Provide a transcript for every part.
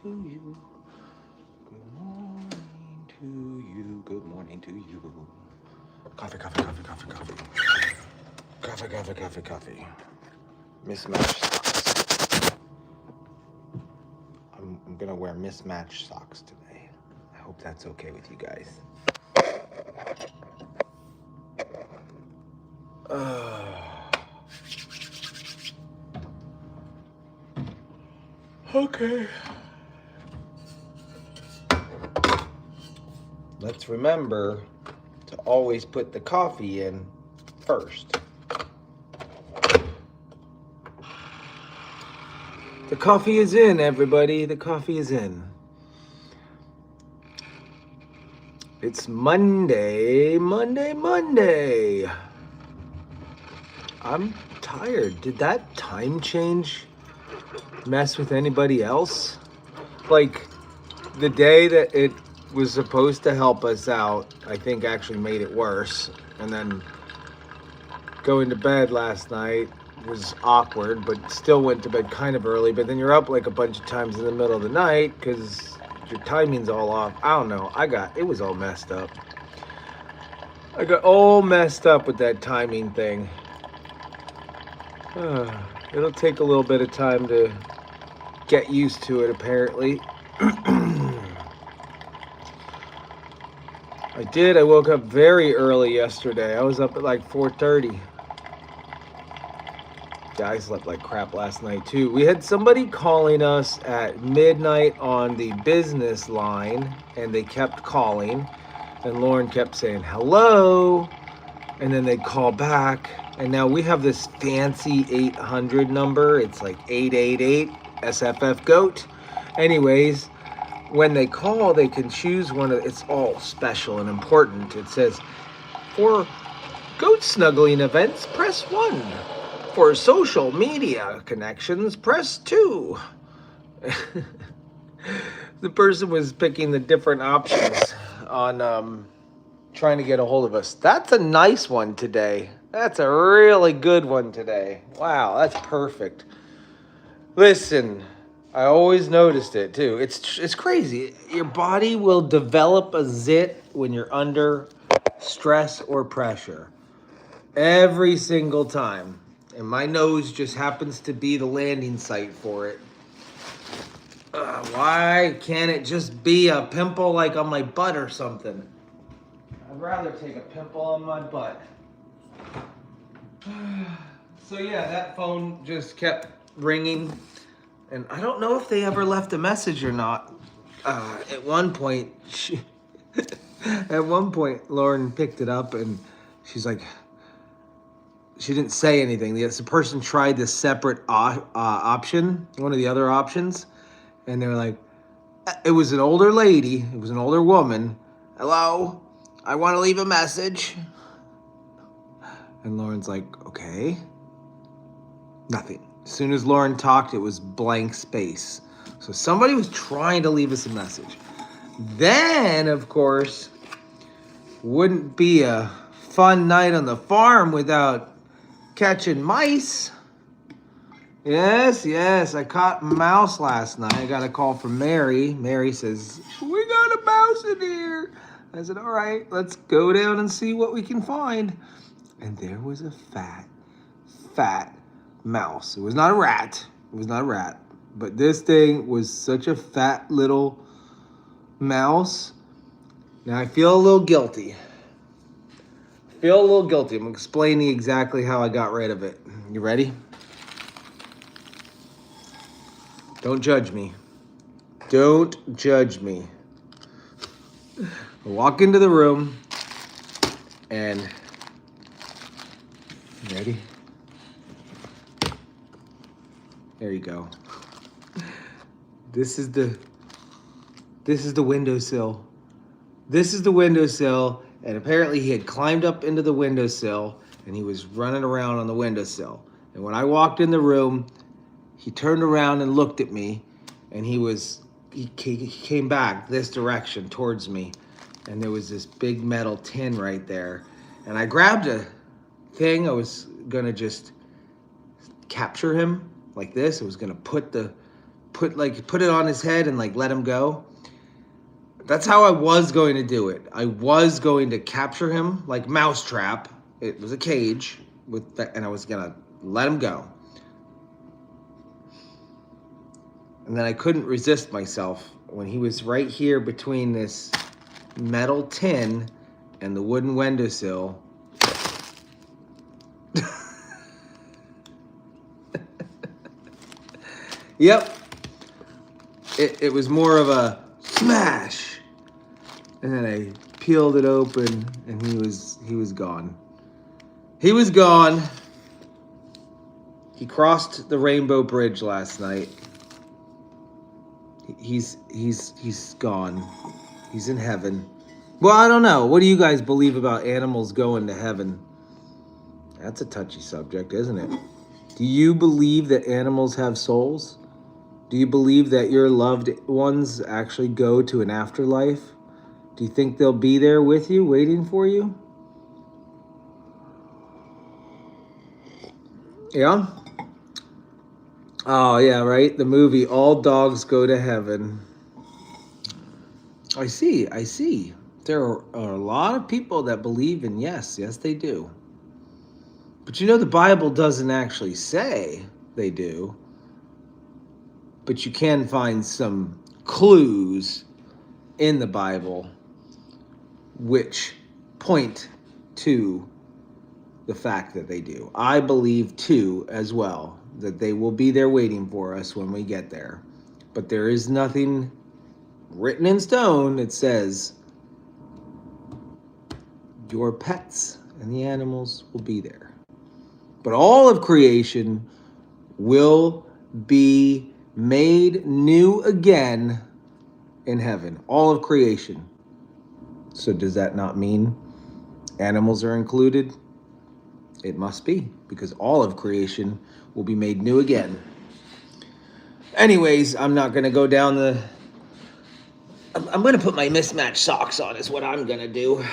to you. Good morning to you. Good morning to you. Coffee, coffee, coffee, coffee, coffee. Coffee, coffee, coffee, coffee. Mismatched socks. I'm gonna wear mismatched socks today. I hope that's okay with you guys. Okay. Let's remember to always put the coffee in first. The coffee is in, everybody. The coffee is in. It's Monday. I'm tired. Did that time change mess with anybody else? Like, the day that it was supposed to help us out, I think actually made it worse. And then going to bed last night was awkward, but still went to bed kind of early. But then you're up like a bunch of times in the middle of the night because your timing's all off. I don't know. It was all messed up. I got all messed up with that timing thing. It'll take a little bit of time to get used to it, apparently. I did. I woke up very early yesterday. I was up at like 4:30. Yeah, I slept like crap last night too. We had somebody calling us at midnight on the business line, and they kept calling, and Lauren kept saying hello, and then they'd call back, and now we have this fancy 800 number. It's like 888 SFF GOAT. Anyways, when they call, they can choose one of, it's all special and important. It says, for goat snuggling events, press 1. For social media connections, press 2. The person was picking the different options on trying to get a hold of us. That's a nice one today. That's a really good one today. Wow, that's perfect. Listen, I always noticed it too. It's crazy. Your body will develop a zit when you're under stress or pressure. Every single time. And my nose just happens to be the landing site for it. Why can't it just be a pimple like on my butt or something? I'd rather take a pimple on my butt. So yeah, that phone just kept ringing. And I don't know if they ever left a message or not. At one point, Lauren picked it up and she's like, she didn't say anything. The person tried this separate option, one of the other options, and they were like, it was an older lady, it was an older woman. Hello, I want to leave a message. And Lauren's like, okay. Nothing. As soon as Lauren talked, it was blank space. So somebody was trying to leave us a message. Then, of course, wouldn't be a fun night on the farm without catching mice. Yes, I caught a mouse last night. I got a call from Mary. Mary says, we got a mouse in here. I said, all right, let's go down and see what we can find. And there was a fat mouse. It was not a rat. But this thing was such a fat little mouse. Now I feel a little guilty. I'm explaining exactly how I got rid of it. You ready? Don't judge me. I walk into the room and, ready? There you go. This is the windowsill. And apparently he had climbed up into the windowsill and he was running around on the windowsill. And when I walked in the room, he turned around and looked at me, and he came back this direction towards me, and there was this big metal tin right there. And I grabbed a thing. I was gonna just capture him like this. I was gonna put the put it on his head and like let him go. That's how I was going to do it. I was going to capture him like mousetrap. It was a cage with that, and I was gonna let him go. And then I couldn't resist myself when he was right here between this metal tin and the wooden windowsill. Yep. It was more of a smash. And then I peeled it open and he was gone. He was gone. He crossed the Rainbow Bridge last night. He's gone. He's in heaven. Well, I don't know. What do you guys believe about animals going to heaven? That's a touchy subject, isn't it? Do you believe that animals have souls? Do you believe that your loved ones actually go to an afterlife? Do you think they'll be there with you, waiting for you? Yeah? Oh, yeah, right? The movie, All Dogs Go to Heaven. I see. There are a lot of people that believe in yes, they do. But you know, the Bible doesn't actually say they do. But you can find some clues in the Bible which point to the fact that they do. I believe too, as well, that they will be there waiting for us when we get there. But there is nothing written in stone that says your pets and the animals will be there. But all of creation will be made new again in heaven. All of creation. So does that not mean animals are included? It must be, because all of creation will be made new again. Anyways, I'm not going to go down the... I'm going to put my mismatched socks on is what I'm going to do.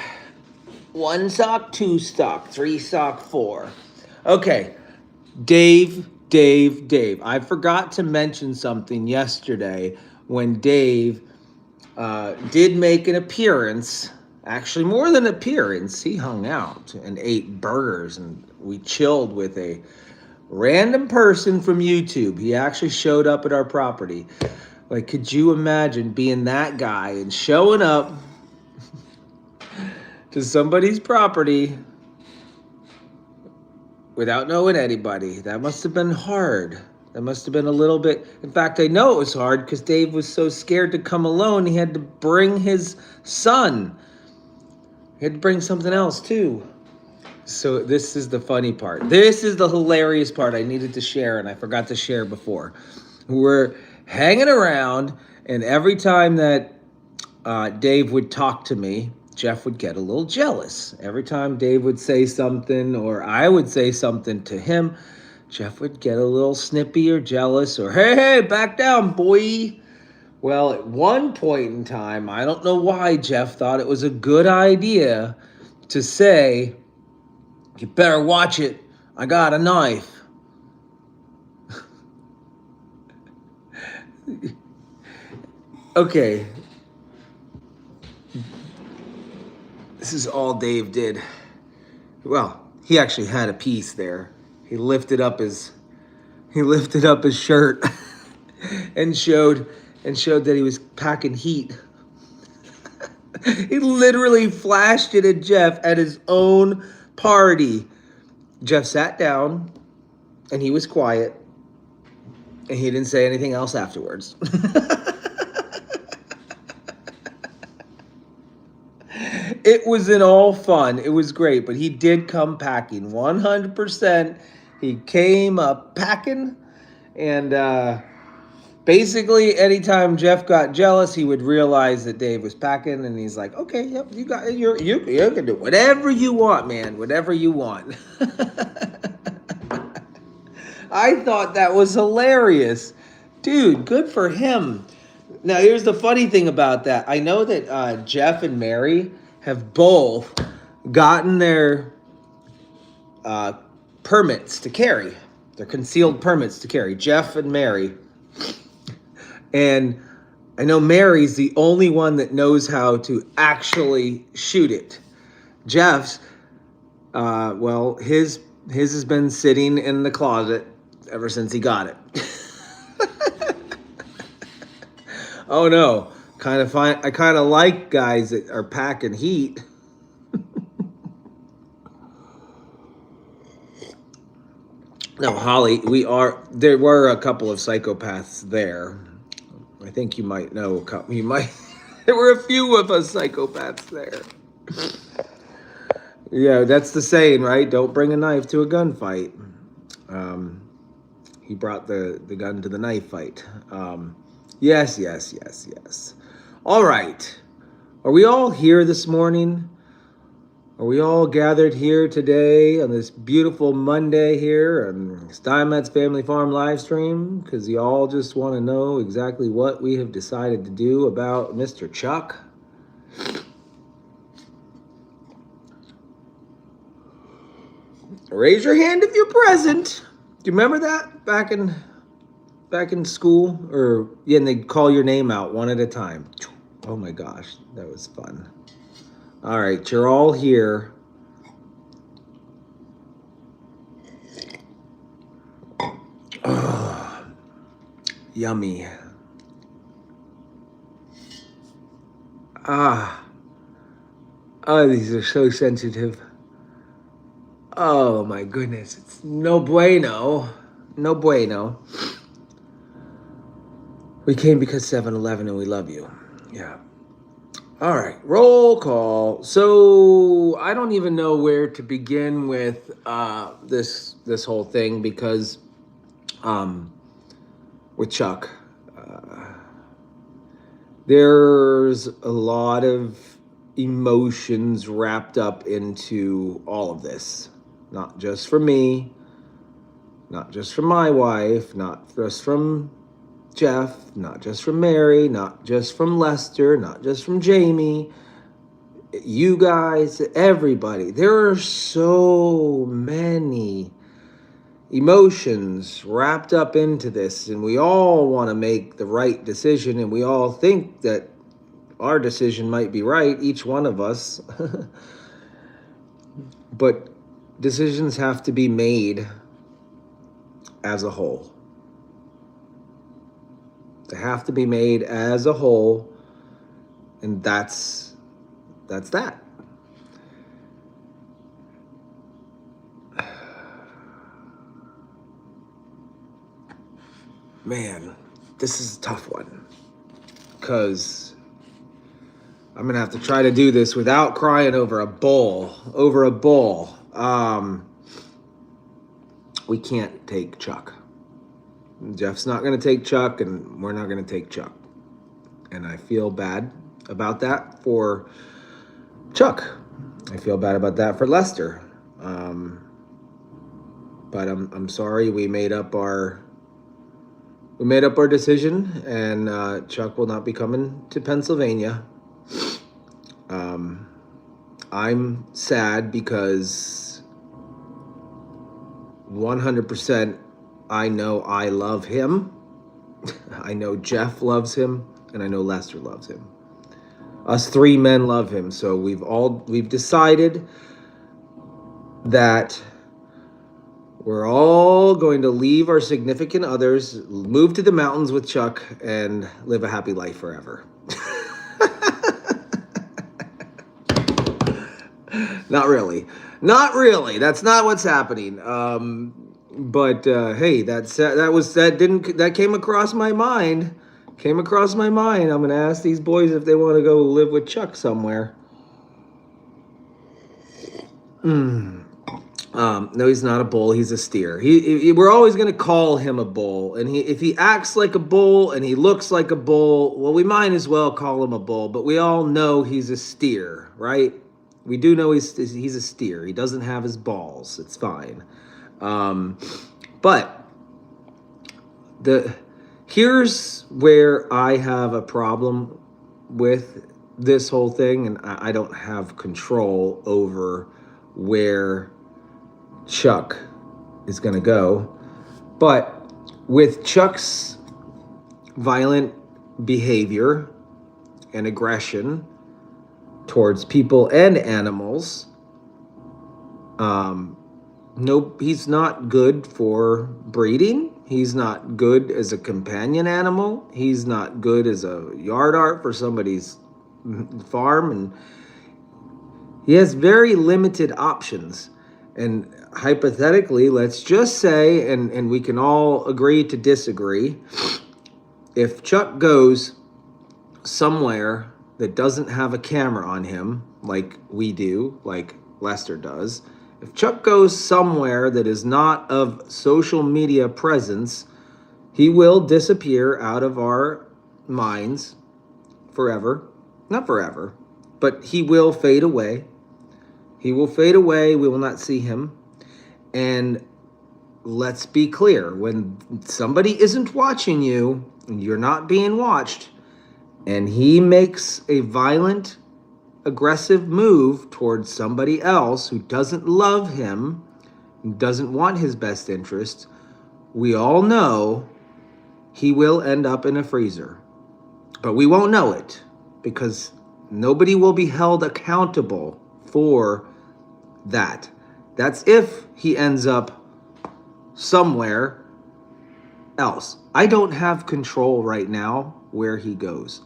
1 sock, 2 sock, 3 sock, 4. Okay, Dave. I forgot to mention something yesterday when Dave did make an appearance. Actually, more than appearance, he hung out and ate burgers, and we chilled with a random person from YouTube. He actually showed up at our property. Like, could you imagine being that guy and showing up to somebody's property without knowing anybody? That must have been hard. That must have been a little bit... In fact, I know it was hard because Dave was so scared to come alone. He had to bring his son. He had to bring something else too. So this is the funny part. This is the hilarious part I needed to share, and I forgot to share before. We're hanging around, and every time that Dave would talk to me, Jeff would get a little jealous. Every time Dave would say something, or I would say something to him, Jeff would get a little snippy or jealous, or hey, back down, boy. Well, at one point in time, I don't know why Jeff thought it was a good idea to say, you better watch it, I got a knife. Okay. This is all Dave did. Well, he actually had a piece there. He lifted up his shirt and showed that he was packing heat. He literally flashed it at Jeff at his own party. Jeff sat down and he was quiet and he didn't say anything else afterwards. It was in all fun. It was great, but he did come packing 100%. He came up packing, and basically anytime Jeff got jealous, he would realize that Dave was packing, and he's like, okay, yep, you got it. You can do whatever you want, man, whatever you want. I thought that was hilarious. Dude, good for him. Now, here's the funny thing about that. I know that Jeff and Mary have both gotten their permits to carry. Their concealed permits to carry. Jeff and Mary. And I know Mary's the only one that knows how to actually shoot it. Jeff's, well, his has been sitting in the closet ever since he got it. Oh no, I kind of like guys that are packing heat. No, Holly, there were a couple of psychopaths there. I think you might know a couple. You might. There were a few of us psychopaths there. Yeah, that's the saying, right? Don't bring a knife to a gunfight. Um, he brought the gun to the knife fight. Yes, yes, yes, yes. All right. Are we all here this morning? Are we all gathered here today on this beautiful Monday here on Steinmetz Family Farm live stream? Because you all just want to know exactly what we have decided to do about Mr. Chuck. Raise your hand if you're present. Do you remember that back in school? Or yeah, and they'd call your name out one at a time. Oh my gosh, that was fun. All right, you're all here. Oh, yummy. Ah. Oh, these are so sensitive. Oh my goodness, it's no bueno. No bueno. We came because 7-Eleven and we love you. Yeah. All right, roll call. So I don't even know where to begin with this whole thing because with Chuck, there's a lot of emotions wrapped up into all of this. Not just for me, not just from my wife, not just from Jeff, not just from Mary, not just from Lester, not just from Jamie, you guys, everybody. There are so many emotions wrapped up into this, and we all want to make the right decision, and we all think that our decision might be right, each one of us. But decisions have to be made as a whole. They have to be made as a whole, and that's that. Man, this is a tough one because I'm gonna have to try to do this without crying over a bowl. We can't take Chuck. Jeff's not gonna take Chuck, and we're not gonna take Chuck. And I feel bad about that for Chuck. I feel bad about that for Lester. But I'm sorry we made up our decision, and Chuck will not be coming to Pennsylvania. I'm sad because 100% I know I love him. I know Jeff loves him, and I know Lester loves him. Us three men love him, so we've decided that we're all going to leave our significant others, move to the mountains with Chuck, and live a happy life forever. Not really. That's not what's happening. But hey, that came across my mind. I'm gonna ask these boys if they want to go live with Chuck somewhere. No, he's not a bull. He's a steer. We're always going to call him a bull. And if he acts like a bull and he looks like a bull, well, we might as well call him a bull. But we all know he's a steer, right? We do know he's a steer. He doesn't have his balls. It's fine. But here's where I have a problem with this whole thing, and I don't have control over where Chuck is going to go. But with Chuck's violent behavior and aggression towards people and animals. No, he's not good for breeding. He's not good as a companion animal. He's not good as a yard art for somebody's farm. And he has very limited options. And hypothetically, let's just say, and we can all agree to disagree, if Chuck goes somewhere that doesn't have a camera on him, like we do, like Lester does, if Chuck goes somewhere that is not of social media presence, he will disappear out of our minds forever. Not forever, but he will fade away. He will fade away. We will not see him. And let's be clear, when somebody isn't watching you and you're not being watched, and he makes a violent, aggressive move towards somebody else who doesn't love him, who doesn't want his best interest, we all know he will end up in a freezer. But we won't know it because nobody will be held accountable for that. That's if he ends up somewhere else. I don't have control right now where he goes.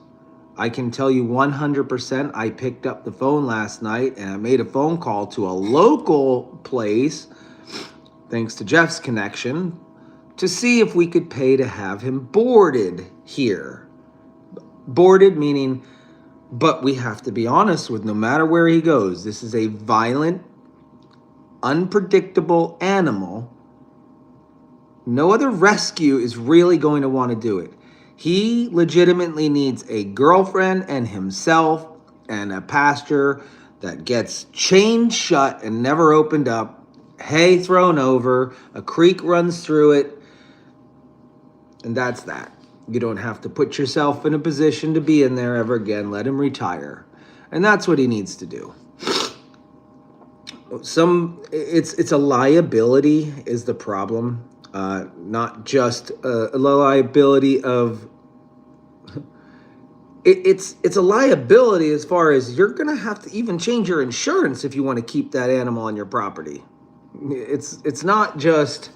I can tell you 100% I picked up the phone last night and I made a phone call to a local place, thanks to Jeff's connection, to see if we could pay to have him boarded here. Boarded meaning, but we have to be honest with no matter where he goes, this is a violent, unpredictable animal. No other rescue is really going to want to do it. He legitimately needs a girlfriend and himself and a pasture that gets chained shut and never opened up, hay thrown over, a creek runs through it, and that's that. You don't have to put yourself in a position to be in there ever again. Let him retire. And that's what he needs to do. It's a liability is the problem. Not just a liability of it's a liability as far as you're gonna have to even change your insurance if you want to keep that animal on your property. It's not just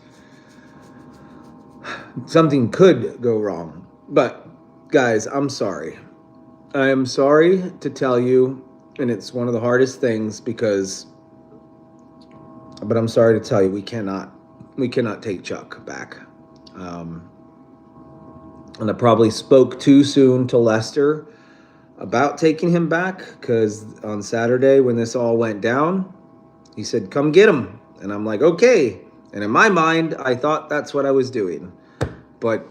something could go wrong. But guys, I'm sorry. I am sorry to tell you, and it's one of the hardest things but I'm sorry to tell you, we cannot take Chuck back. And I probably spoke too soon to Lester about taking him back, because on Saturday when this all went down, he said, come get him. And I'm like, okay. And in my mind, I thought that's what I was doing. But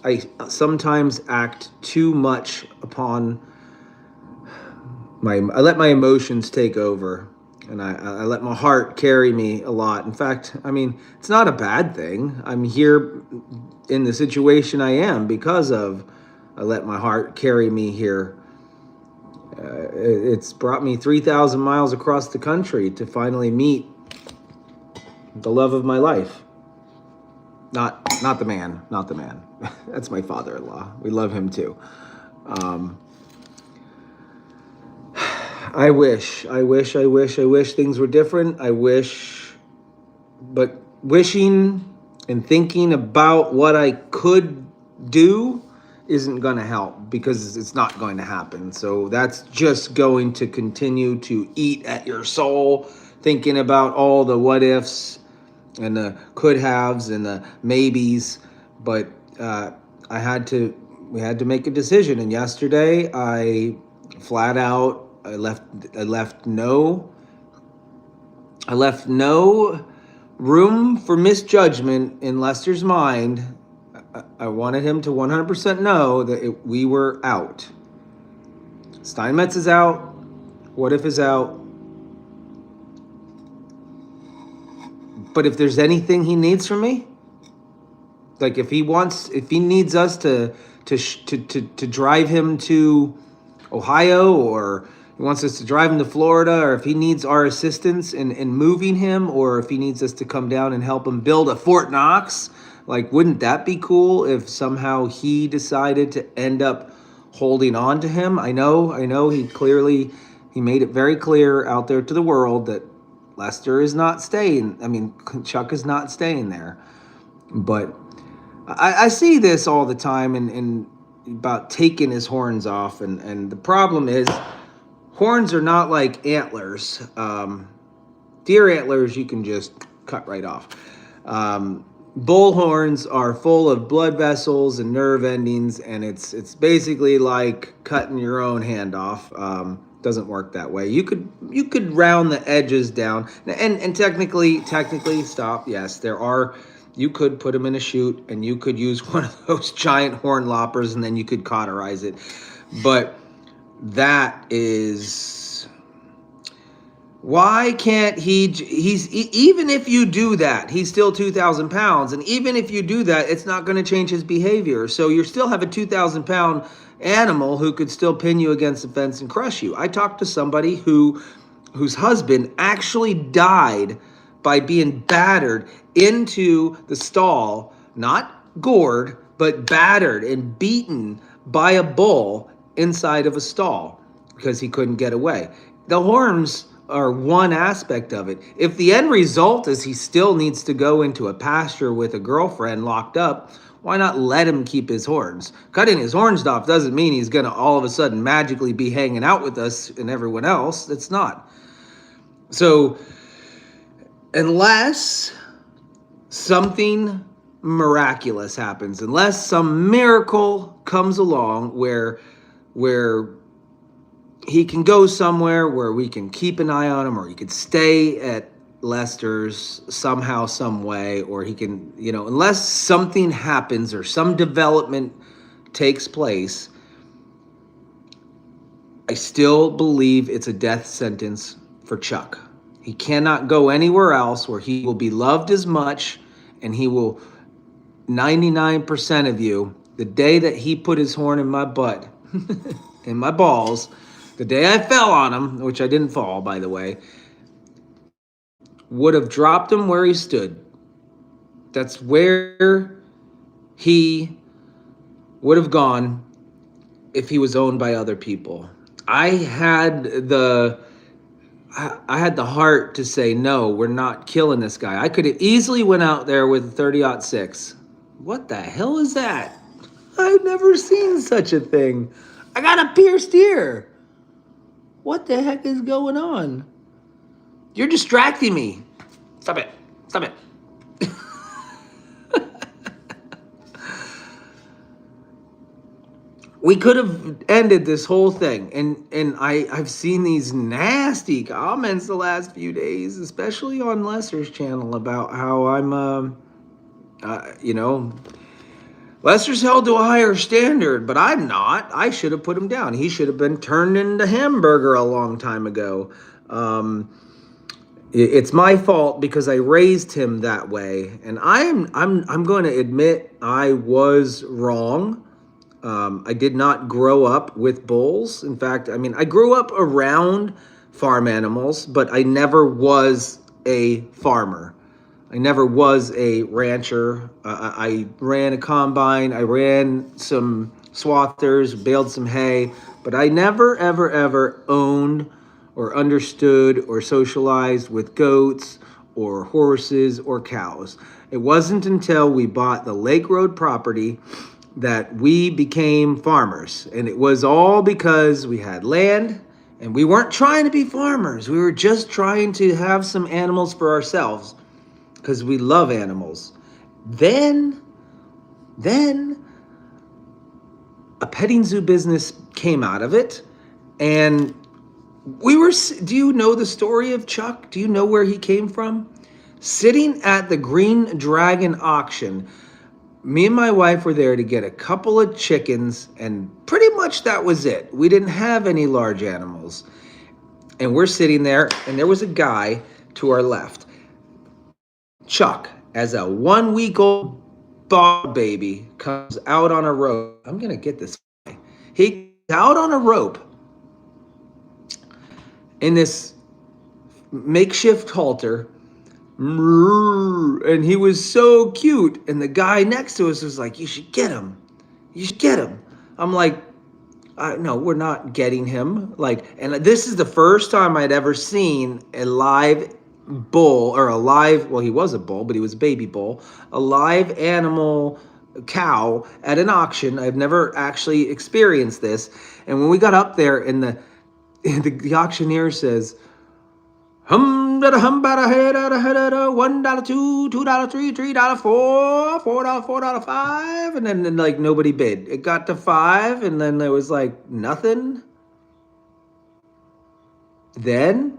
I sometimes act too much upon I let my emotions take over. And I let my heart carry me a lot. In fact, I mean, it's not a bad thing. I'm here in the situation I am because I let my heart carry me here. It's brought me 3,000 miles across the country to finally meet the love of my life. Not the man. That's my father-in-law. We love him too. I wish things were different. But wishing and thinking about what I could do isn't going to help, because it's not going to happen. So that's just going to continue to eat at your soul, thinking about all the what ifs and the could haves and the maybes. But we had to make a decision. And yesterday I flat out, I left no room for misjudgment in Lester's mind. I wanted him to 100% know that we were out. Steinmetz is out. What if is out. But if there's anything he needs from me, like if he needs us to drive him to Ohio, or he wants us to drive him to Florida, or if he needs our assistance in moving him, or if he needs us to come down and help him build a Fort Knox, like, wouldn't that be cool if somehow he decided to end up holding on to him. I know he made it very clear out there to the world that Lester is not staying. I mean, Chuck is not staying there. But I see this all the time and about taking his horns off. And the problem is, horns are not like antlers. Deer antlers you can just cut right off. Bull horns are full of blood vessels and nerve endings, and it's basically like cutting your own hand off. Doesn't work that way. You could round the edges down, and technically stop. Yes, there are. You could put them in a chute, and you could use one of those giant horn loppers, and then you could cauterize it. But that is why can't even if you do that, he's still 2,000 pounds. And even if you do that, it's not going to change his behavior. So you still have a 2,000 pound animal who could still pin you against the fence and crush you. I talked to somebody whose husband actually died by being battered into the stall, not gored, but battered and beaten by a bull inside of a stall because he couldn't get away. The horns are one aspect of it. If the end result is he still needs to go into a pasture with a girlfriend locked up, why not let him keep his horns? Cutting his horns off doesn't mean he's going to all of a sudden magically be hanging out with us and everyone else. It's not. So unless something miraculous happens, unless some miracle comes along where he can go somewhere where we can keep an eye on him, or he could stay at Lester's somehow, some way, or he can, unless something happens or some development takes place, I still believe it's a death sentence for Chuck. He cannot go anywhere else where he will be loved as much, and he will, 99% of you, the day that he put his horn in my butt, in my balls, the day I fell on him, which I didn't fall, by the way, would have dropped him where he stood. That's where he would have gone if he was owned by other people. I had the heart to say, no, we're not killing this guy. I could have easily went out there with a 30-06. What the hell is that? I've never seen such a thing. I got a pierced ear. What the heck is going on? You're distracting me. Stop it. Stop it. We could have ended this whole thing. And I've seen these nasty comments the last few days, especially on Lester's channel, about how I'm, Lester's held to a higher standard, but I'm not. I should have put him down. He should have been turned into hamburger a long time ago. It's my fault because I raised him that way, and I'm going to admit I was wrong. I did not grow up with bulls. In fact, I grew up around farm animals, but I never was a farmer. I never was a rancher. I ran a combine. I ran some swathers, baled some hay, but I never, ever, ever owned or understood or socialized with goats or horses or cows. It wasn't until we bought the Lake Road property that we became farmers. And it was all because we had land, and we weren't trying to be farmers. We were just trying to have some animals for ourselves because we love animals. Then a petting zoo business came out of it, and do you know the story of Chuck? Do you know where he came from? Sitting at the Green Dragon auction, me and my wife were there to get a couple of chickens, and pretty much that was it. We didn't have any large animals. And we're sitting there, and there was a guy to our left. Chuck, as a 1-week-old dog baby, comes out on a rope. I'm going to get this guy. He's out on a rope in this makeshift halter, and he was so cute, and the guy next to us was like, you should get him. I'm like, No, we're not getting him. Like, and this is the first time I'd ever seen a live bull, or a live, well, he was a bull, but he was a baby bull, a live animal cow at an auction. I've never actually experienced this. And when we got up there, and the auctioneer says, $1, $2, $3, $4, $4, $5, and then like nobody bid. It got to $5, and then there was like nothing. Then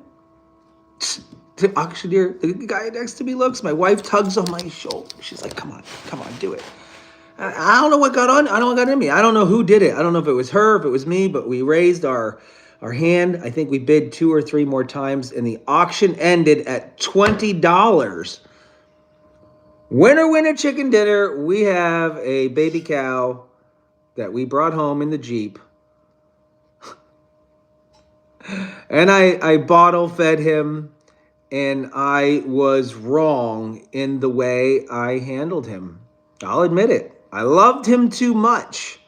the auctioneer, the guy next to me looks. My wife tugs on my shoulder. She's like, "Come on, do it." I don't know what got on. I don't know what got in me. I don't know who did it. I don't know if it was her, if it was me, but we raised our hand. I think we bid 2 or 3 more times, and the auction ended at $20. Winner, chicken dinner. We have a baby cow that we brought home in the Jeep. And I bottle fed him, and I was wrong in the way I handled him. I'll admit it. I loved him too much.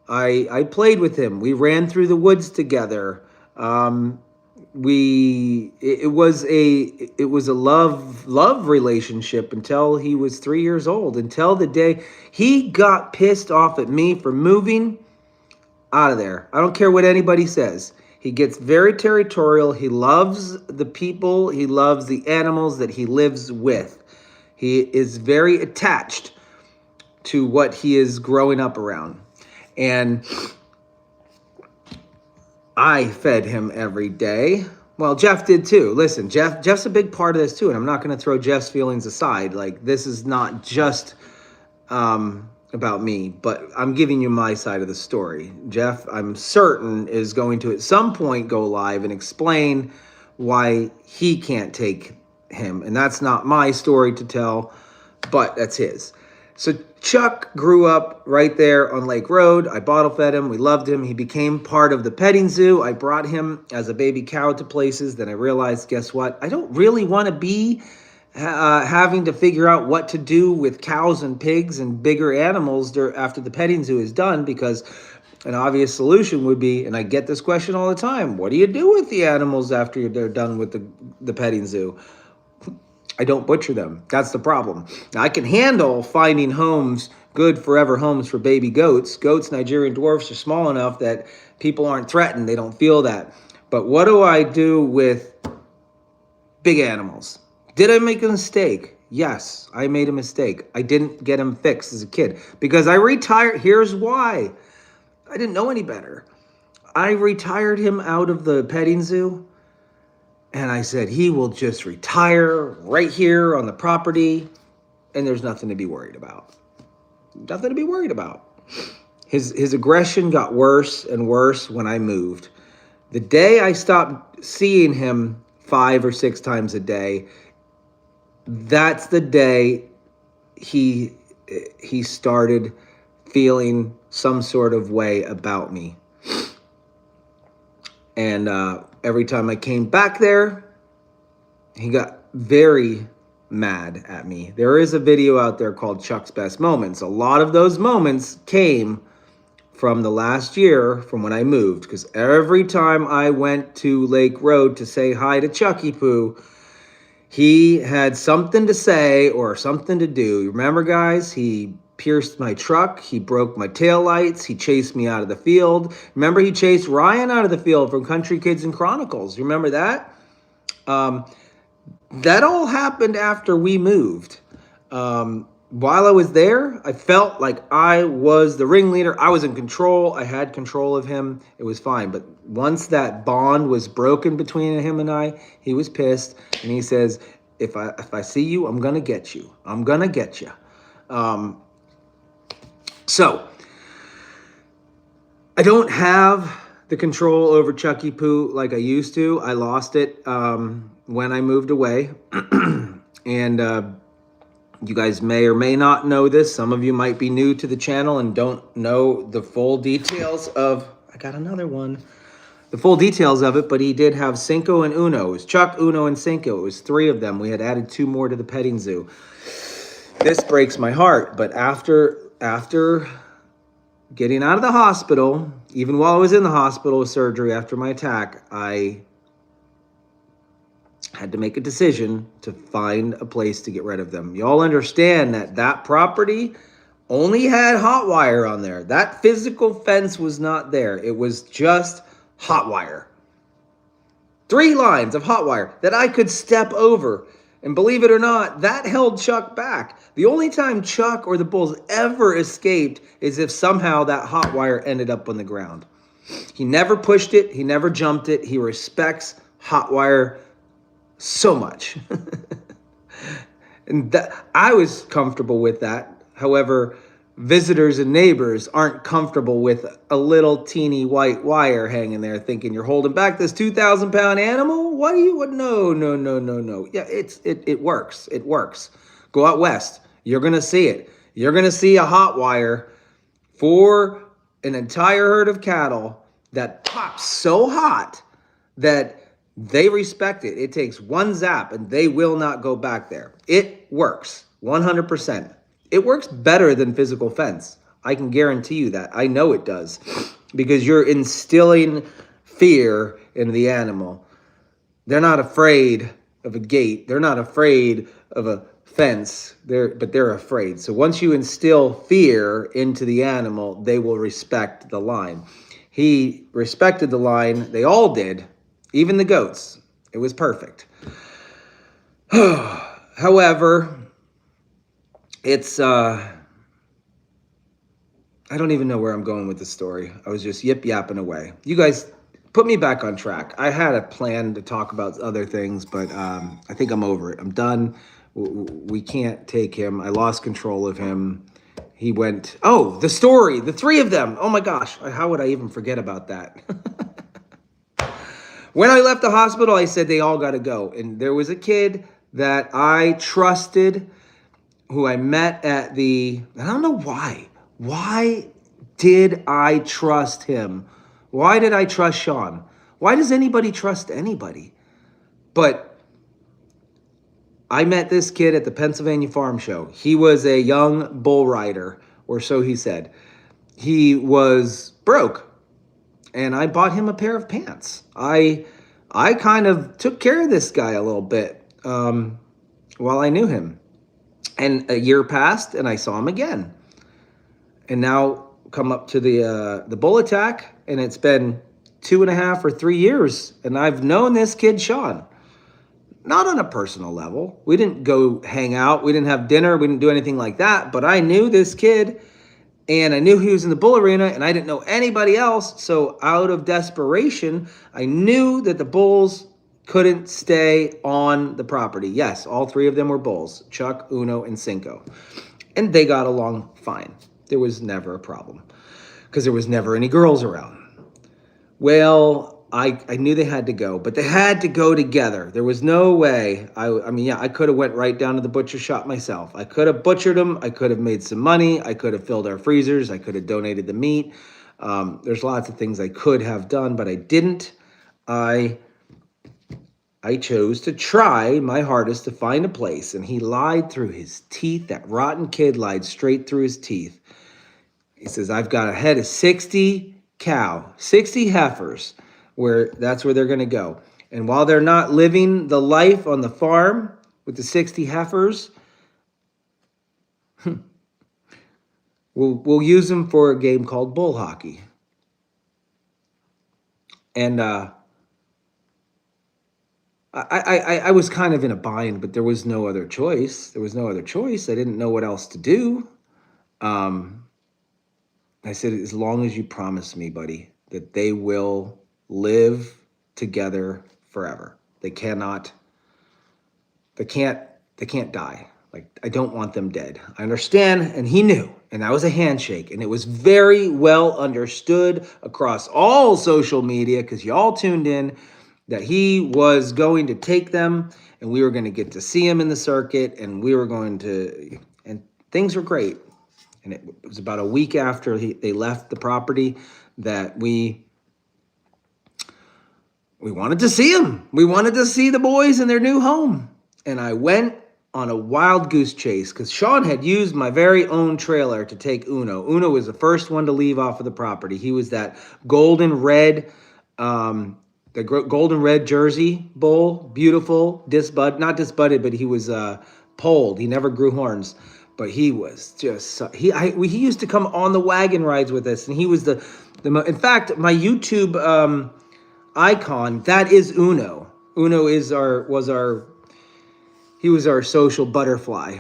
I played with him. We ran through the woods together. It was a love relationship until he was 3 years old. Until the day he got pissed off at me for moving out of there. I don't care what anybody says. He gets very territorial. He loves the people. He loves the animals that he lives with. He is very attached to what he is growing up around. And I fed him every day. Well, Jeff did too. Listen, Jeff's a big part of this too, and I'm not going to throw Jeff's feelings aside. Like, this is not just about me, but I'm giving you my side of the story. Jeff, I'm certain, is going to at some point go live and explain why he can't take him. And that's not my story to tell, but that's his. So Chuck grew up right there on Lake Road. I bottle fed him. We loved him. He became part of the petting zoo. I brought him as a baby cow to places. Then I realized, guess what? I don't really want to be having to figure out what to do with cows and pigs and bigger animals after the petting zoo is done, because an obvious solution would be, and I get this question all the time, what do you do with the animals after they're done with the petting zoo? I don't butcher them. That's the problem. Now, I can handle finding homes, good forever homes for baby goats. Goats, Nigerian dwarfs, are small enough that people aren't threatened. They don't feel that. But what do I do with big animals? Did I make a mistake? Yes, I made a mistake. I didn't get him fixed as a kid because I retired. Here's why. I didn't know any better. I retired him out of the petting zoo. And I said, he will just retire right here on the property, and there's nothing to be worried about. Nothing to be worried about. His aggression got worse and worse when I moved. The day I stopped seeing him 5 or 6 times a day, that's the day he started feeling some sort of way about me. And every time I came back there, he got very mad at me. There is a video out there called Chuck's Best Moments. A lot of those moments came from the last year, from when I moved, because every time I went to Lake Road to say hi to Chucky Poo, he had something to say or something to do. Remember, guys? He pierced my truck. He broke my taillights. He chased me out of the field. Remember, he chased Ryan out of the field from Country Kids and Chronicles. Remember that? That all happened after we moved. While I was there, I felt like I was the ringleader. I was in control. I had control of him. It was fine. But once that bond was broken between him and I, he was pissed. And he says, if I see you, I'm going to get you. I'm going to get you. So I don't have the control over Chucky Poo like I used to. I lost it when I moved away. And you guys may or may not know this. Some of you might be new to the channel and don't know the full details of... I got another one. The full details of it, but he did have Sinko and Uno. It was Chuck, Uno, and Sinko. It was 3 of them. We had added 2 more to the petting zoo. This breaks my heart, but after getting out of the hospital, even while I was in the hospital with surgery after my attack, I had to make a decision to find a place to get rid of them. Y'all understand that that property only had hot wire on there. That physical fence was not there. It was just hot wire. 3 lines of hot wire that I could step over. And believe it or not, that held Chuck back. The only time Chuck or the bulls ever escaped is if somehow that hot wire ended up on the ground. He never pushed it. He never jumped it. He respects hot wire so much. And I was comfortable with that. However, visitors and neighbors aren't comfortable with a little teeny white wire hanging there thinking you're holding back this 2,000-pound animal. What do you, no. Yeah, it works. It works. Go out west. You're going to see it. You're going to see a hot wire for an entire herd of cattle that pops so hot that they respect it. It takes one zap and they will not go back there. It works 100%. It works better than physical fence. I can guarantee you that. I know it does because you're instilling fear in the animal. They're not afraid of a gate. They're not afraid of a fence. But they're afraid. So once you instill fear into the animal, they will respect the line. He respected the line. They all did. Even the goats. It was perfect. However, it's, I don't even know where I'm going with the story. I was just yip-yapping away. You guys put me back on track. I had a plan to talk about other things, but I think I'm over it. I'm done. We can't take him. I lost control of him. He went, oh, the story, the 3 of them. Oh my gosh, how would I even forget about that? When I left the hospital, I said they all got to go. And there was a kid that I trusted who I met at I don't know why. Why did I trust him? Why did I trust Sean? Why does anybody trust anybody? But I met this kid at the Pennsylvania Farm Show. He was a young bull rider, or so he said. He was broke. And I bought him a pair of pants. I kind of took care of this guy a little bit while I knew him. And a year passed, and I saw him again. And now come up to the bull attack, and it's been 2.5 or 3 years, and I've known this kid, Sean. Not on a personal level. We didn't go hang out. We didn't have dinner. We didn't do anything like that. But I knew this kid. And I knew he was in the bull arena, and I didn't know anybody else. So out of desperation, I knew that the bulls couldn't stay on the property. Yes, all 3 of them were bulls, Chuck, Uno, and Sinko. And they got along fine. There was never a problem because there was never any girls around. Well, I knew they had to go, but they had to go together. There was no way. I could have went right down to the butcher shop myself. I could have butchered them. I could have made some money. I could have filled our freezers. I could have donated the meat. There's lots of things I could have done, but I didn't. I chose to try my hardest to find a place, and he lied through his teeth. That rotten kid lied straight through his teeth. He says, I've got a head of 60 heifers. That's where they're going to go. And while they're not living the life on the farm with the 60 heifers, we'll use them for a game called bull hockey. And I was kind of in a bind, but there was no other choice. I didn't know what else to do. I said, as long as you promise me, buddy, that they will live together forever. They can't die. Like, I don't want them dead. I understand. And he knew. And that was a handshake. And it was very well understood across all social media, because y'all tuned in, that he was going to take them, and we were going to get to see him in the circuit, and things were great. And it was about a week after they left the property that we wanted to see him. We wanted to see the boys in their new home. And I went on a wild goose chase because Sean had used my very own trailer to take Uno. Uno was the first one to leave off of the property. He was that golden red, golden red Jersey bull, beautiful, not disbudded, but he was polled. He never grew horns, but he was just he used to come on the wagon rides with us, and he was the in fact, my YouTube icon, that is Uno. Uno he was our social butterfly.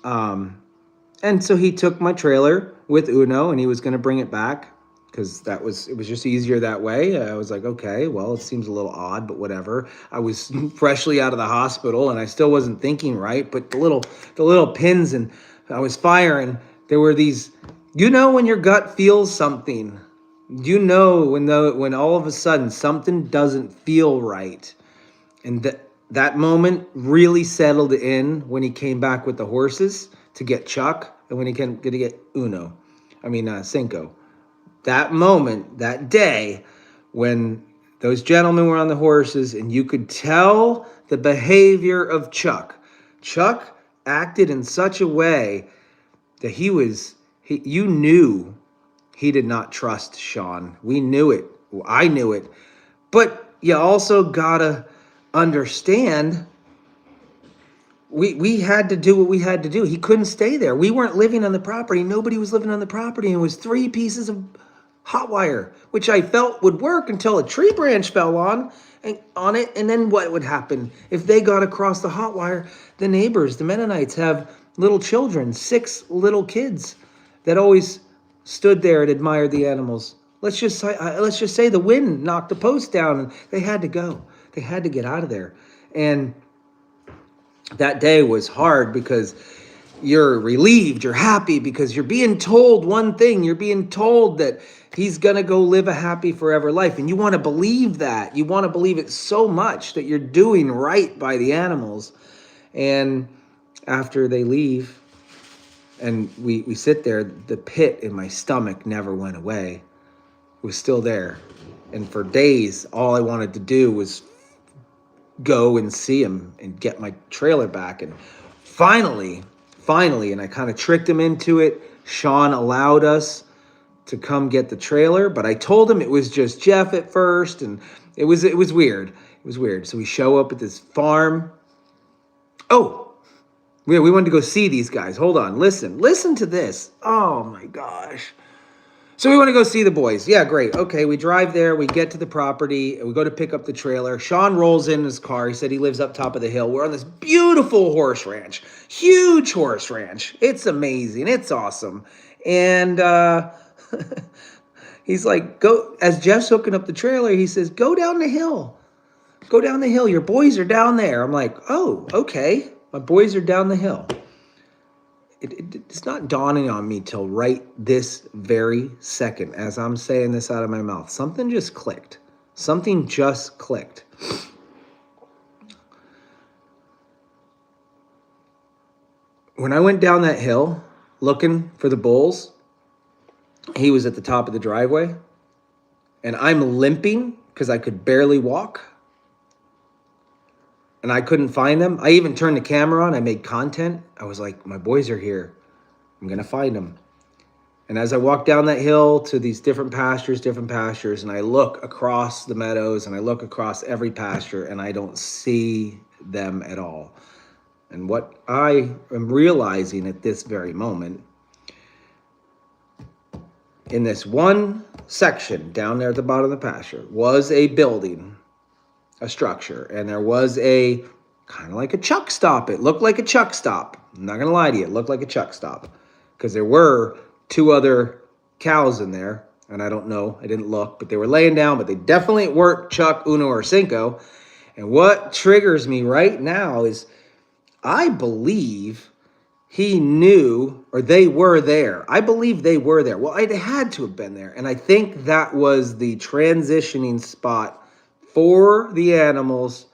And so he took my trailer with Uno and he was going to bring it back because it was just easier that way. I was like, okay, well, it seems a little odd, but whatever. I was freshly out of the hospital and I still wasn't thinking right, but the little pins, and I was firing. There were these, when your gut feels something, when all of a sudden something doesn't feel right. And that moment really settled in when he came back with the horses to get Chuck and when he came to get Sinko. That moment, that day, when those gentlemen were on the horses and you could tell the behavior of Chuck. Chuck acted in such a way that you knew he did not trust Sean. We knew it. I knew it. But you also gotta understand, we had to do what we had to do. He couldn't stay there. We weren't living on the property. Nobody was living on the property. And it was 3 pieces of hot wire, which I felt would work until a tree branch fell on it. And then what would happen if they got across the hot wire? The neighbors, the Mennonites, have little children, 6 little kids that always stood there and admired the animals. Let's just say the wind knocked the post down and they had to go. They had to get out of there. And that day was hard because you're relieved, you're happy because you're being told one thing. You're being told that he's going to go live a happy forever life. And you want to believe that. You want to believe it so much that you're doing right by the animals. And after they leave and we sit there, the pit in my stomach never went away. It was still there. And for days, all I wanted to do was go and see him and get my trailer back. And finally, and I kind of tricked him into it, Sean allowed us to come get the trailer, but I told him it was just Jeff at first, and it was weird. It was weird. So we show up at this farm. Oh, we wanted to go see these guys. Hold on, listen to this. Oh my gosh. So we want to go see the boys. Yeah, great. Okay, we drive there. We get to the property. And we go to pick up the trailer. Sean rolls in his car. He said he lives up top of the hill. We're on this beautiful horse ranch. Huge horse ranch. It's amazing. It's awesome. And he's like, go. As Jeff's hooking up the trailer, he says, go down the hill. Go down the hill. Your boys are down there. I'm like, oh, okay. My boys are down the hill. It's not dawning on me till right this very second as I'm saying this out of my mouth. Something just clicked. Something just clicked. When I went down that hill looking for the bulls, he was at the top of the driveway, and I'm limping because I could barely walk. And I couldn't find them. I even turned the camera on. I made content. I was like, my boys are here. I'm going to find them. And as I walk down that hill to these different pastures, and I look across the meadows and I look across every pasture and I don't see them at all. And what I am realizing at this very moment, in this one section down there at the bottom of the pasture was a building, a structure, and there was a kind of like a truck stop. It looked like a truck stop. I'm not going to lie to you. It looked like a truck stop because there were 2 other cows in there, and I don't know. I didn't look, but they were laying down, but they definitely weren't Chuck, Uno, or Sinko. And what triggers me right now is I believe he knew, or they were there. I believe they were there. Well, they had to have been there. And I think that was the transitioning spot for the animals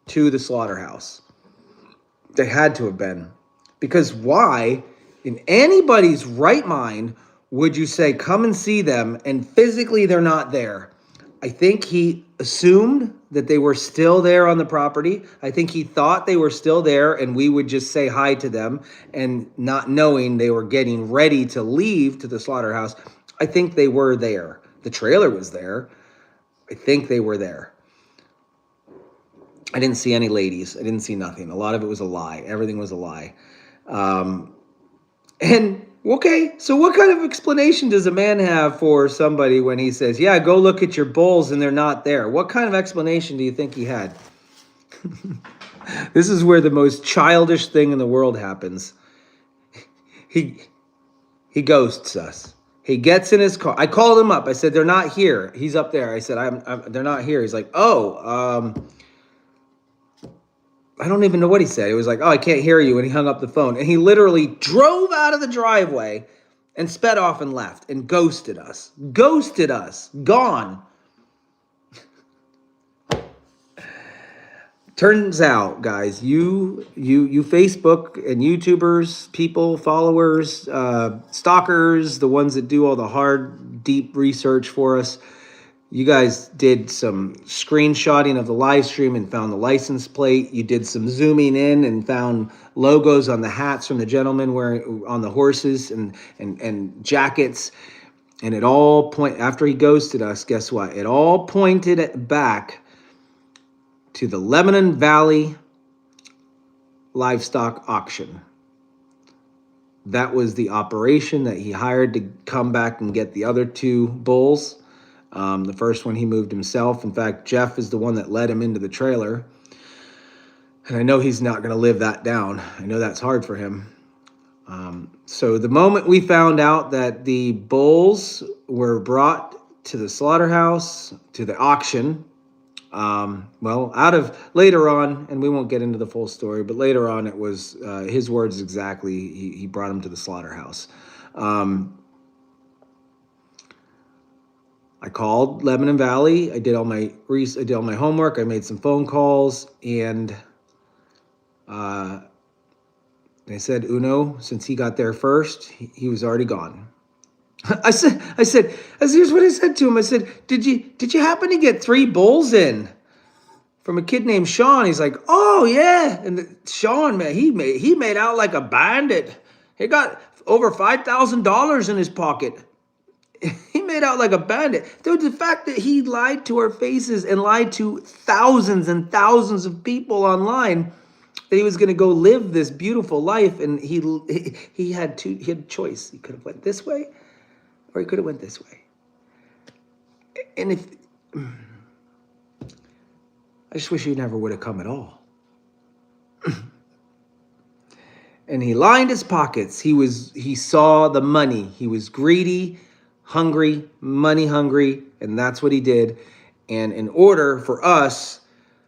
to the slaughterhouse. They had to have been. Because why, in anybody's right mind, would you say, come and see them, and physically they're not there? I think he assumed that they were still there on the property. I think he thought they were still there and we would just say hi to them, and not knowing they were getting ready to leave to the slaughterhouse. I think they were there. The trailer was there. I think they were there. I didn't see any ladies. I didn't see nothing. A lot of it was a lie. Everything was a lie. And okay, so what kind of explanation does a man have for somebody when he says, yeah, go look at your bulls and they're not there? What kind of explanation do you think he had? This is where the most childish thing in the world happens. He ghosts us. He gets in his car. I called him up. I said, they're not here. He's up there. I said, they're not here. He's like, I don't even know what he said. He was like, oh, I can't hear you. And he hung up the phone. And he literally drove out of the driveway and sped off and left and ghosted us. Ghosted us. Gone. Turns out, guys, you Facebook and YouTubers, people, followers, stalkers, the ones that do all the hard, deep research for us, you guys did some screenshotting of the live stream and found the license plate. You did some zooming in and found logos on the hats from the gentlemen wearing on the horses and jackets. And it all after he ghosted us, guess what? It all pointed back to the Lebanon Valley livestock auction. That was the operation that he hired to come back and get the other two bulls. The first one he moved himself. In fact, Jeff is the one that led him into the trailer. And I know he's not going to live that down. I know that's hard for him. So the moment we found out that the bulls were brought to the slaughterhouse, to the auction, later on, and we won't get into the full story, but later on it was his words exactly. He brought them to the slaughterhouse. I called Lebanon Valley. I did all my homework. I made some phone calls, and they said Uno, since he got there first, he was already gone. I said, here's what I said to him. I said, did you happen to get 3 bulls in from a kid named Sean? He's like, oh yeah. And Sean, man, he made out like a bandit. He got over $5,000 in his pocket. He made out like a bandit. Dude, the fact that he lied to our faces and lied to thousands and thousands of people online that he was going to go live this beautiful life, and he had a choice. He could have went this way, or he could have went this way. And I just wish he never would have come at all. And he lined his pockets. He saw the money. He was greedy, hungry, money hungry, and that's what he did. And in order for us,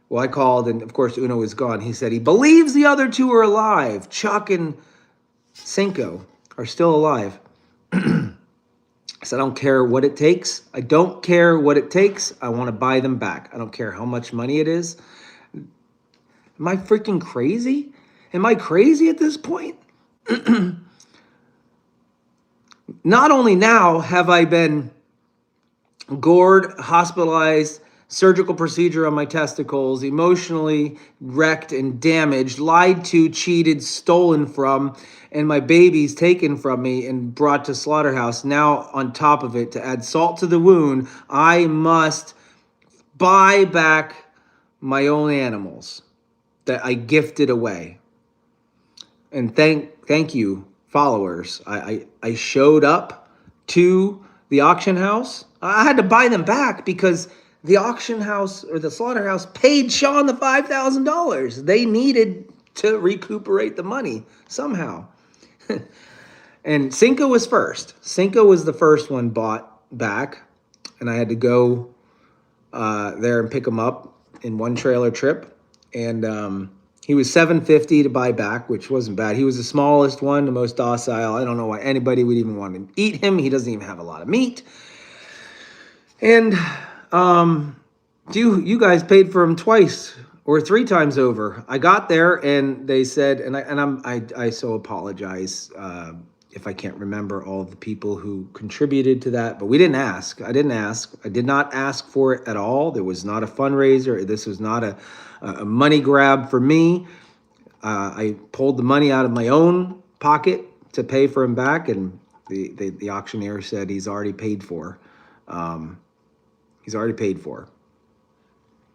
well, I called, and of course Uno was gone. He said he believes the other 2 are alive. Chuck and Sinko are still alive. I said, I don't care what it takes. I don't care what it takes. I want to buy them back. I don't care how much money it is. Am I freaking crazy? Am I crazy at this point? Not only now have I been gored, hospitalized, surgical procedure on my testicles, emotionally wrecked and damaged, lied to, cheated, stolen from, and my babies taken from me and brought to slaughterhouse. Now, on top of it, to add salt to the wound, I must buy back my own animals that I gifted away. And thank you, followers. I showed up to the auction house. I had to buy them back because the auction house or the slaughterhouse paid Sean the $5,000. They needed to recuperate the money somehow. And Sinko was first. Sinko was the first one bought back, and I had to go there and pick him up in one trailer trip. And he was $750 to buy back, which wasn't bad. He was the smallest one, the most docile. I don't know why anybody would even want to eat him. He doesn't even have a lot of meat. And you guys paid for him twice or 3 times over. I got there and they said, and I so apologize. if I can't remember all of the people who contributed to that, but we didn't ask. I didn't ask. I did not ask for it at all. There was not a fundraiser. This was not a money grab for me. I pulled the money out of my own pocket to pay for him back, and the auctioneer said he's already paid for. He's already paid for.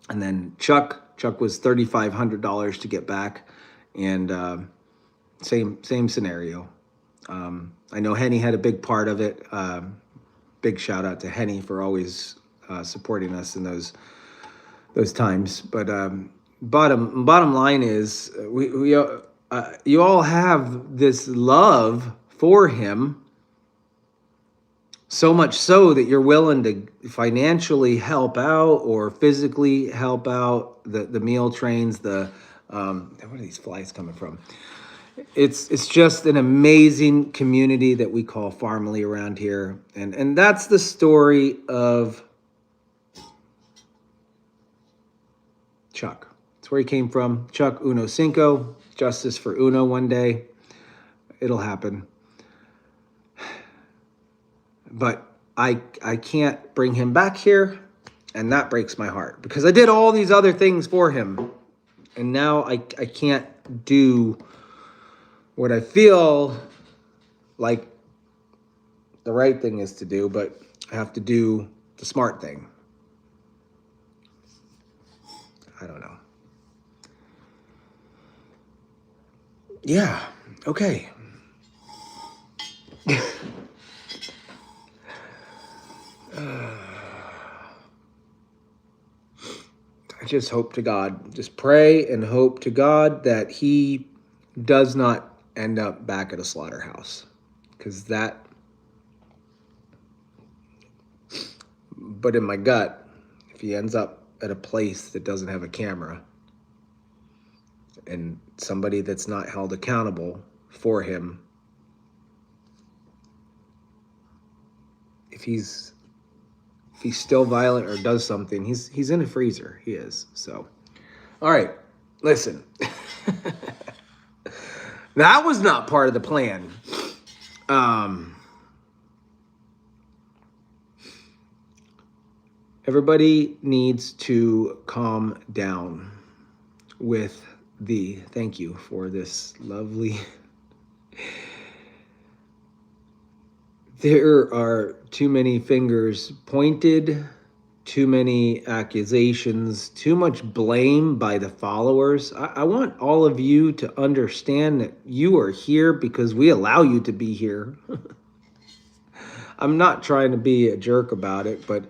And then Chuck was $3,500 to get back, and same scenario. I know Henny had a big part of it. Big shout out to Henny for always supporting us in those times. But bottom line is, you all have this love for him, so much so that you're willing to financially help out or physically help out the meal trains. Where are these flies coming from? It's just an amazing community that we call Farmily around here, and that's the story of Chuck. That's where he came from. Chuck Uno Sinko. Justice for Uno one day. It'll happen. But I can't bring him back here, and that breaks my heart because I did all these other things for him, and now I can't do what I feel like the right thing is to do, but I have to do the smart thing. I don't know. Yeah, okay. I just hope to God, just pray and hope to God that he does not end up back at a slaughterhouse, because but in my gut, if he ends up at a place that doesn't have a camera and somebody that's not held accountable for him, if he's still violent or does something, he's in a freezer. He is. So, all right, listen. That was not part of the plan. Everybody needs to calm down with thank you for this lovely. There are too many fingers pointed, too many accusations, too much blame by the followers. I want all of you to understand that you are here because we allow you to be here. I'm not trying to be a jerk about it, but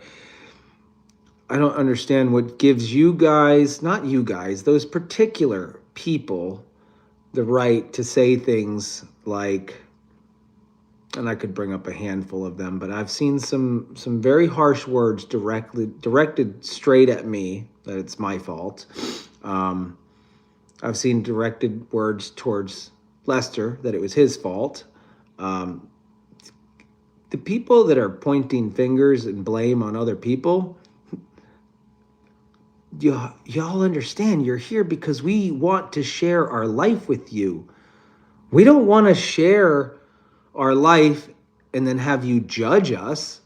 I don't understand what gives you guys, not you guys, those particular people, the right to say things like, and I could bring up a handful of them, but I've seen some very harsh words directed straight at me, that it's my fault. I've seen directed words towards Lester, that it was his fault. The people that are pointing fingers and blame on other people, y'all understand you're here because we want to share our life with you. We don't want to share our life and then have you judge us.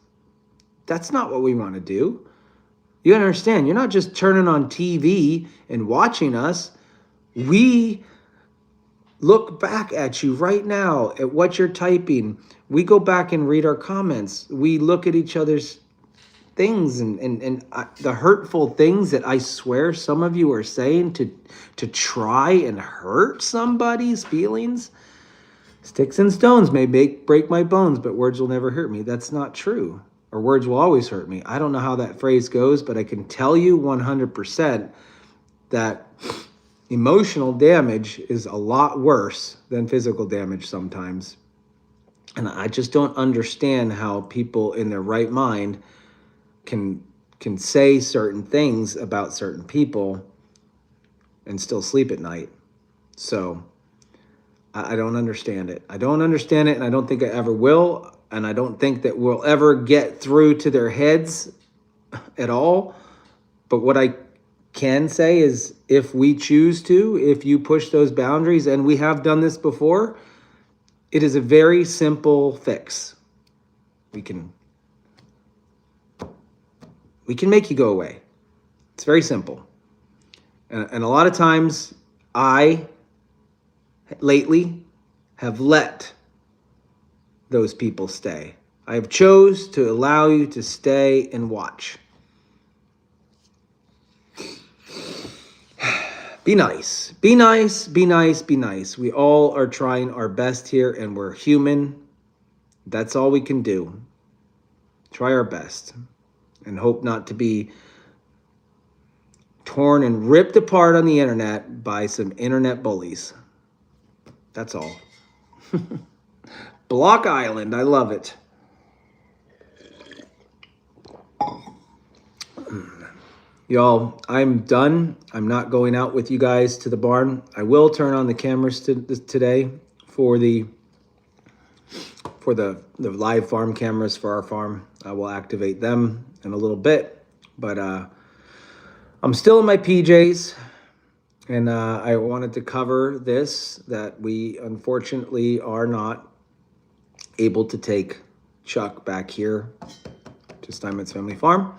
That's not what we want to do. You understand, you're not just turning on TV and watching us. We look back at you right now at what you're typing. We go back and read our comments. We look at each other's things and the hurtful things that I swear some of you are saying to try and hurt somebody's feelings. Sticks and stones may break my bones, but words will never hurt me. That's not true. Or words will always hurt me. I don't know how that phrase goes, but I can tell you 100% that emotional damage is a lot worse than physical damage sometimes. And I just don't understand how people in their right mind can say certain things about certain people and still sleep at night. So I don't understand it. I don't understand it, and I don't think I ever will, and I don't think that we'll ever get through to their heads at all. But what I can say is, if we choose to, if you push those boundaries, and we have done this before, It is a very simple fix. We can make you go away. It's very simple. And a lot of times I lately have let those people stay. I have chose to allow you to stay and watch. Be nice. Be nice, be nice, be nice. We all are trying our best here and we're human. That's all we can do. Try our best and hope not to be torn and ripped apart on the internet by some internet bullies. That's all. Block Island, I love it. Y'all, I'm done. I'm not going out with you guys to the barn. I will turn on the cameras today for the live farm cameras for our farm. I will activate them in a little bit, but I'm still in my PJs, and I wanted to cover this, that we unfortunately are not able to take Chuck back here to Steinmetz Family Farm.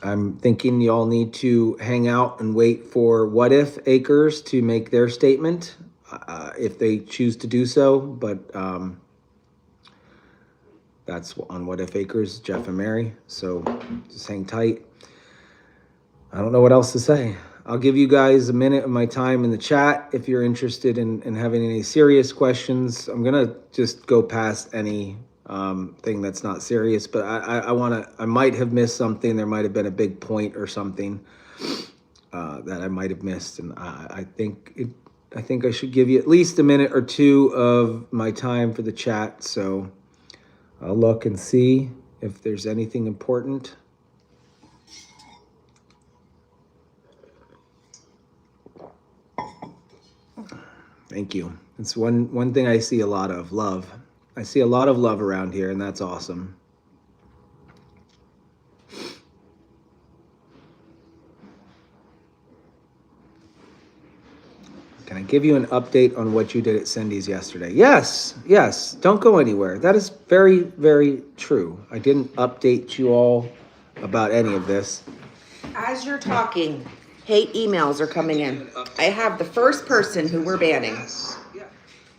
I'm thinking y'all need to hang out and wait for What If Acres to make their statement, if they choose to do so. But that's on What If Acres, Jeff and Mary. So just hang tight. I don't know what else to say. I'll give you guys a minute of my time in the chat if you're interested in having any serious questions. I'm gonna just go past any thing that's not serious, but I might have missed something. There might have been a big point or something that I might have missed, and I think I should give you at least a minute or two of my time for the chat. So I'll look and see if there's anything important. Thank you. It's one thing I see a lot of, love. I see a lot of love around here, and that's awesome. Can I give you an update on what you did at Cindy's yesterday? Yes, yes. Don't go anywhere. That is very, very true. I didn't update you all about any of this. As you're talking, hate emails are coming in. I have the first person who we're banning.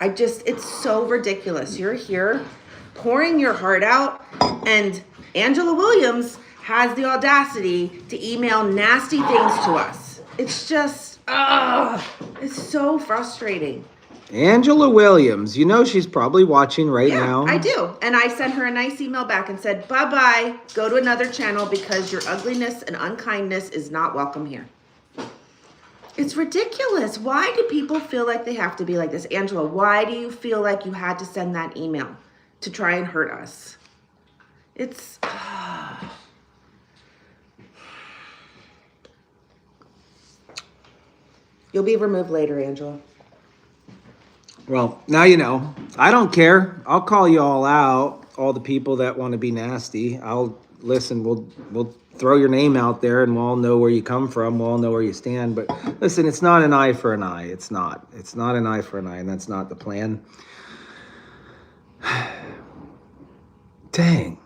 It's so ridiculous. You're here pouring your heart out, and Angela Williams has the audacity to email nasty things to us. It's just, it's so frustrating. Angela Williams, you know she's probably watching right now. I do. And I sent her a nice email back and said, bye-bye, go to another channel because your ugliness and unkindness is not welcome here. It's ridiculous. Why do people feel like they have to be like this? Angela, why do you feel like you had to send that email to try and hurt us? It's... You'll be removed later, Angela. Well, now you know. I don't care. I'll call you all out, all the people that want to be nasty. I'll listen. We'll throw your name out there, and we'll all know where you come from. We'll all know where you stand. But listen, it's not an eye for an eye. It's not. It's not an eye for an eye, and that's not the plan. Dang.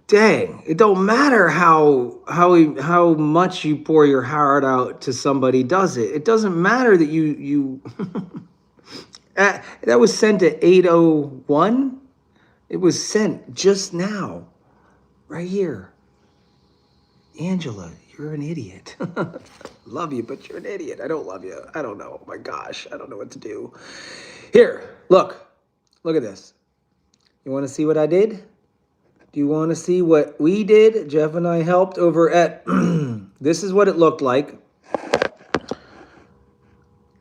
It don't matter how much you pour your heart out to somebody, does it? It doesn't matter that you that was sent at 8:01. It was sent just now, right here. Angela, you're an idiot. Love you, but you're an idiot. I don't love you. I don't know. Oh my gosh, I don't know what to do. Here, look at this. You want to see what I did? Do you want to see what we did? Jeff and I helped over at, this is what it looked like.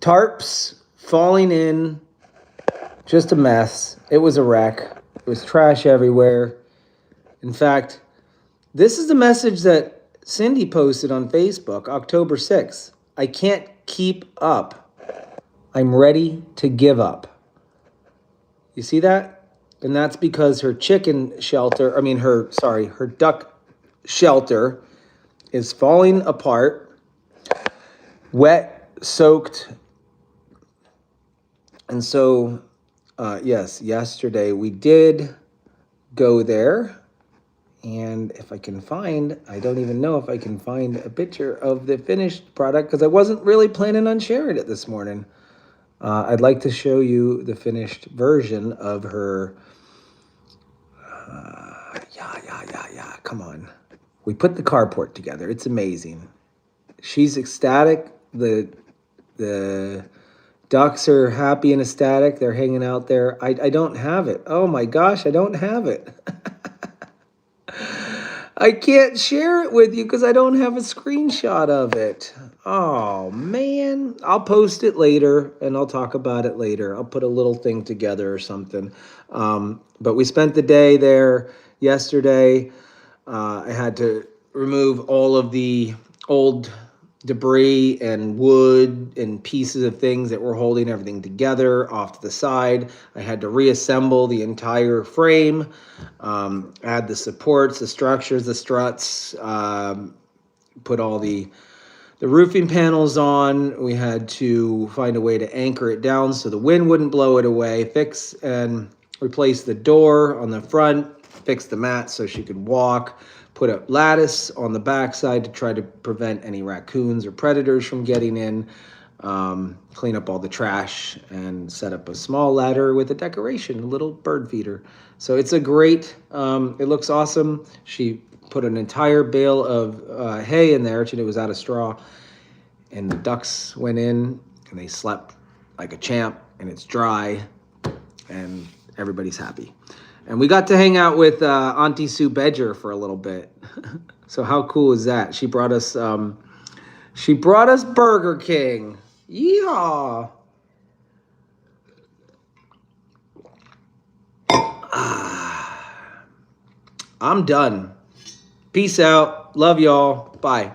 Tarps falling in, just a mess. It was a wreck. It was trash everywhere. In fact, this is the message that Cindy posted on Facebook, October 6th. I can't keep up. I'm ready to give up. You see that? And that's because her her duck shelter is falling apart. Wet, soaked And so, yes, yesterday we did go there. And if I can find, I don't even know if I can find a picture of the finished product because I wasn't really planning on sharing it this morning. I'd like to show you the finished version of her. Yeah. Come on. We put the carport together. It's amazing. She's ecstatic. The ducks are happy and ecstatic. They're hanging out there. I don't have it. Oh my gosh, I don't have it. I can't share it with you because I don't have a screenshot of it. Oh man, I'll post it later and I'll talk about it later. I'll put a little thing together or something. But we spent the day there yesterday. I had to remove all of the old debris and wood and pieces of things that were holding everything together off to the side. I had to reassemble the entire frame, add the supports, the structures, the struts, put all the roofing panels on. We had to find a way to anchor it down so the wind wouldn't blow it away, fix and replace the door on the front, fix the mat so she could walk, put a lattice on the backside to try to prevent any raccoons or predators from getting in, clean up all the trash, and set up a small ladder with a decoration, a little bird feeder. So it's a great, it looks awesome. She put an entire bale of hay in there, and it was out of straw. And the ducks went in and they slept like a champ, and it's dry, and everybody's happy. And we got to hang out with Auntie Sue Bedger for a little bit. So how cool is that? She brought us Burger King. Yeehaw! I'm done. Peace out. Love y'all. Bye.